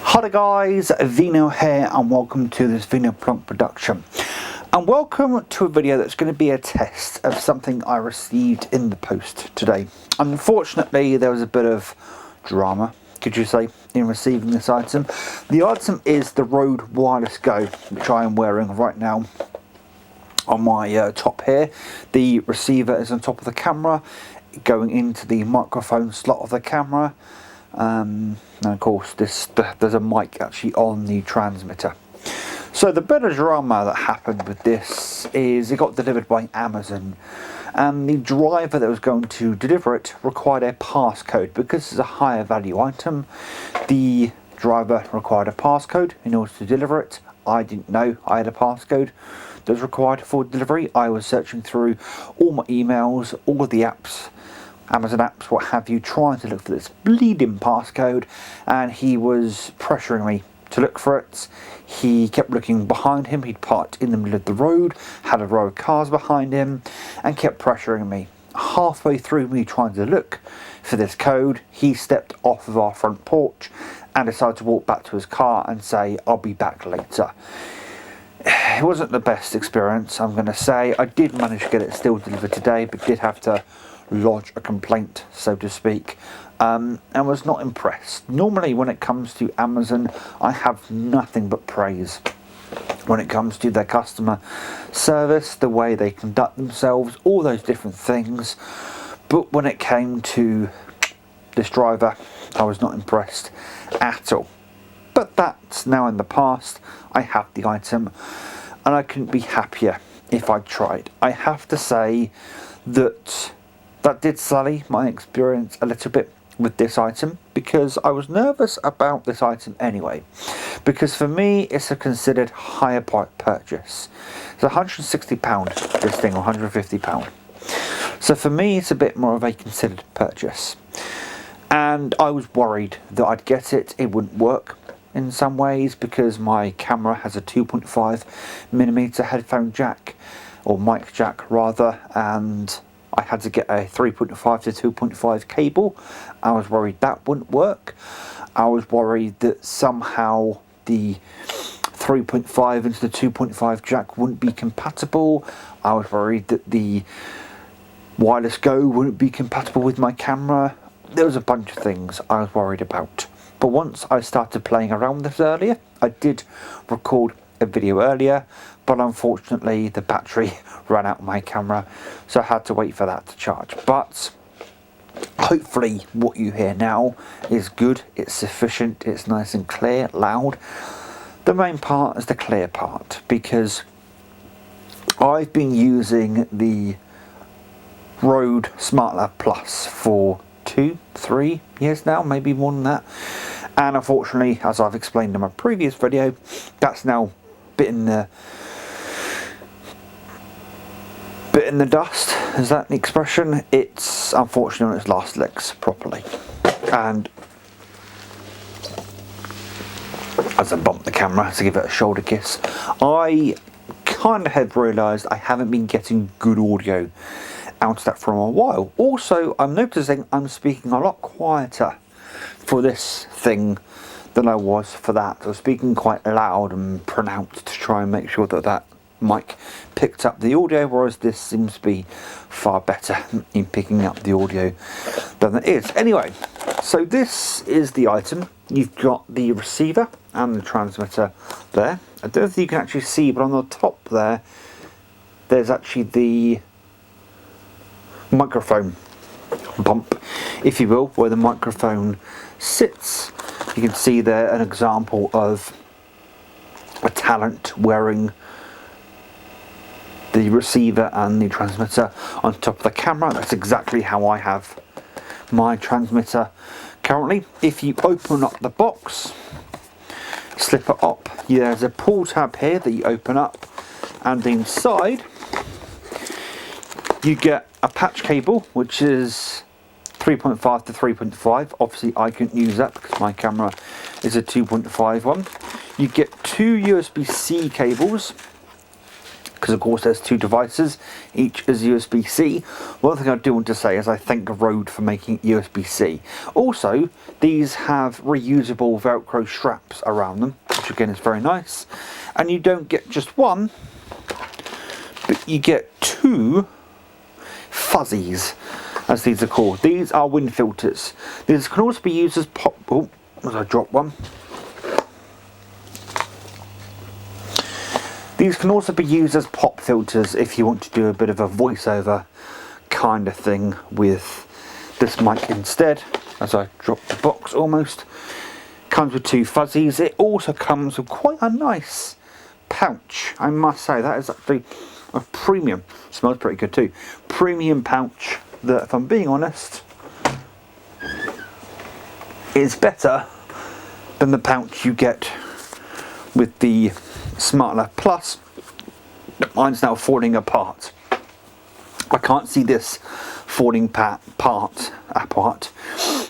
Hi there guys, Vino here and welcome to this Vino Plonk production. And welcome to a video that's going to be a test of something I received in the post today. Unfortunately, there was a bit of drama, could you say, in receiving this item. The item is the Rode Wireless Go, which I am wearing right now on my top here. The receiver is on top of the camera, going into the microphone slot of the camera. And of course there's a mic actually on the transmitter. So the bit of drama that happened with this is it got delivered by Amazon, and the driver that was going to deliver it required a passcode. Because it's a higher value item, the driver required a passcode in order to deliver it. I didn't know I had a passcode that was required for delivery. I was searching through all my emails, all of the apps, Amazon apps, what have you, trying to look for this bleeding passcode, and he was pressuring me to look for it. He kept looking behind him. He'd parked in the middle of the road, had a row of cars behind him, and kept pressuring me. Halfway through me trying to look for this code, he stepped off of our front porch and decided to walk back to his car and say, "I'll be back later." It wasn't the best experience, I'm going to say. I did manage to get it still delivered today, but did have to lodge a complaint, so to speak, and was not impressed. Normally when it comes to Amazon, I have nothing but praise when it comes to their customer service, the way they conduct themselves, all those different things. But when it came to this driver, I was not impressed at all. But that's now in the past. I have the item and I couldn't be happier if I tried. I have to say that did sully my experience a little bit with this item, because I was nervous about this item anyway, because for me it's a considered higher purchase. It's £160 this thing, or £150. So for me it's a bit more of a considered purchase, and I was worried that I'd get it, it wouldn't work in some ways, because my camera has a 2.5mm headphone jack, or mic jack rather, and I had to get a 3.5 to 2.5 cable. I was worried that wouldn't work. I was worried that somehow the 3.5 into the 2.5 jack wouldn't be compatible. I was worried that the Wireless Go wouldn't be compatible with my camera. There was a bunch of things I was worried about. But once I started playing around with this earlier, I did record a video earlier, but unfortunately the battery ran out of my camera, so I had to wait for that to charge. But hopefully what you hear now is good, it's sufficient, it's nice and clear, loud. The main part is the clear part, because I've been using the Rode SmartLav Plus for 2-3 years now, maybe more than that, and unfortunately, as I've explained in my previous video, that's now bitten the dust. Is that the expression? It's unfortunately on its last legs properly. And as I bump the camera to give it a shoulder kiss, I kind of have realised I haven't been getting good audio out of that for a while. Also, I'm noticing I'm speaking a lot quieter for this thing than I was for that. I was speaking quite loud and pronounced to try and make sure that that mic picked up the audio, whereas this seems to be far better in picking up the audio than it is. Anyway, so this is the item. You've got the receiver and the transmitter there. I don't know if you can actually see, but on the top there, there's actually the microphone bump, if you will, where the microphone sits. You can see there an example of a talent wearing the receiver and the transmitter on top of the camera. That's exactly how I have my transmitter currently. If you open up the box, slip it up, there's a pull tab here that you open up, and inside you get a patch cable, which is 3.5 to 3.5. Obviously I couldn't use that because my camera is a 2.5 one. You get two USB-C cables, because of course there's two devices, each is USB-C. One thing I do want to say is I thank Rode for making USB-C. Also, these have reusable Velcro straps around them, which again is very nice. And you don't get just one, but you get two fuzzies, as these are called. These are wind filters. These can also be used as pop... Oh, as I drop one. These can also be used as pop filters if you want to do a bit of a voiceover kind of thing with this mic instead. As I drop the box almost. Comes with two fuzzies. It also comes with quite a nice pouch, I must say. That is actually a premium, smells pretty good too, premium pouch that, if I'm being honest, is better than the pouch you get with the SmartLav Plus. Mine's now falling apart. I can't see this falling apart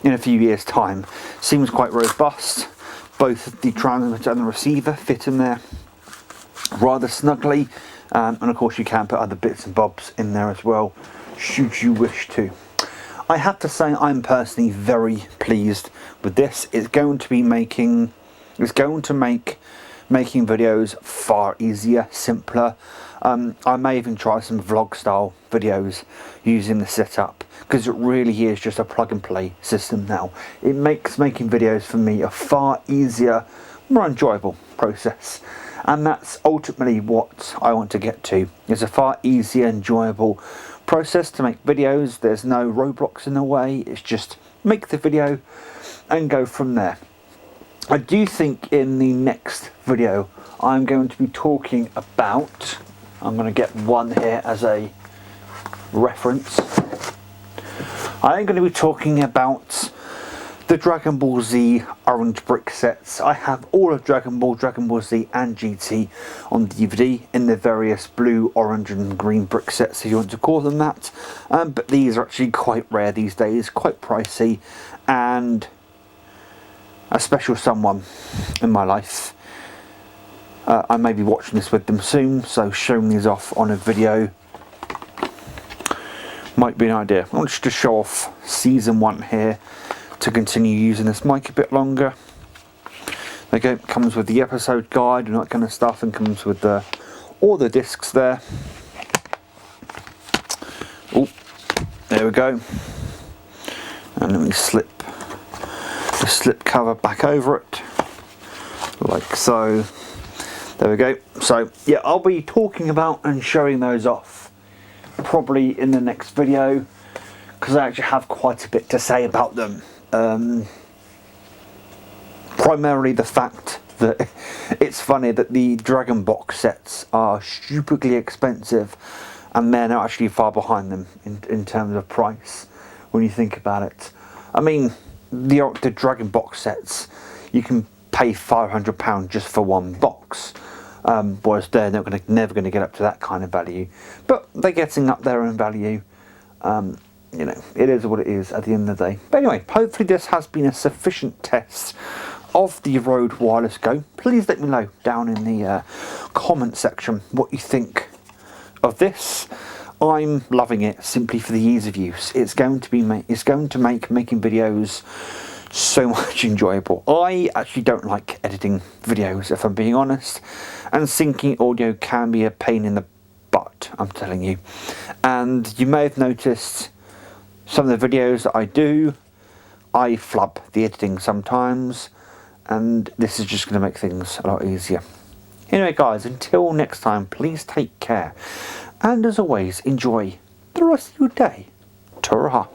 in a few years' time. Seems quite robust. Both the transmitter and the receiver fit in there rather snugly, and of course you can put other bits and bobs in there as well, should you wish to. I have to say I'm personally very pleased with this. It's going to make making videos far easier, simpler. I may even try some vlog style videos using the setup, because it really is just a plug and play system now. It makes making videos for me a far easier, more enjoyable process, and that's ultimately what I want to get to. It's a far easier, enjoyable process to make videos. There's no roadblocks in the way. It's just make the video and go from there. I do think in the next video I'm going to be talking about, I'm going to get one here as a reference, I'm going to be talking about the Dragon Ball Z orange brick sets. I have all of Dragon Ball Z and GT on DVD in the various blue, orange and green brick sets, if you want to call them that, but these are actually quite rare these days, quite pricey, and a special someone in my life. I may be watching this with them soon, so showing these off on a video might be an idea. I want you to show off season 1 here to continue using this mic a bit longer. There you go. It comes with the episode guide and that kind of stuff, and comes with all the discs there. Oh, there we go. And let me slip the slip cover back over it, like so. There we go. So yeah, I'll be talking about and showing those off probably in the next video, because I actually have quite a bit to say about them. Primarily the fact that it's funny that the Dragon box sets are stupidly expensive and they're not actually far behind them in terms of price when you think about it. I mean, the Dragon box sets, you can pay £500 just for one box, whereas they're never going to get up to that kind of value, but they're getting up there in value. You know, it is what it is at the end of the day. But anyway, hopefully this has been a sufficient test of the Rode Wireless Go. Please let me know down in the comment section what you think of this. I'm loving it simply for the ease of use. It's going to make making videos so much enjoyable. I actually don't like editing videos, if I'm being honest, and syncing audio can be a pain in the butt, I'm telling you. And you may have noticed some of the videos that I do, I flub the editing sometimes, and this is just going to make things a lot easier. Anyway guys, until next time, please take care, and as always, enjoy the rest of your day. Ta-ra.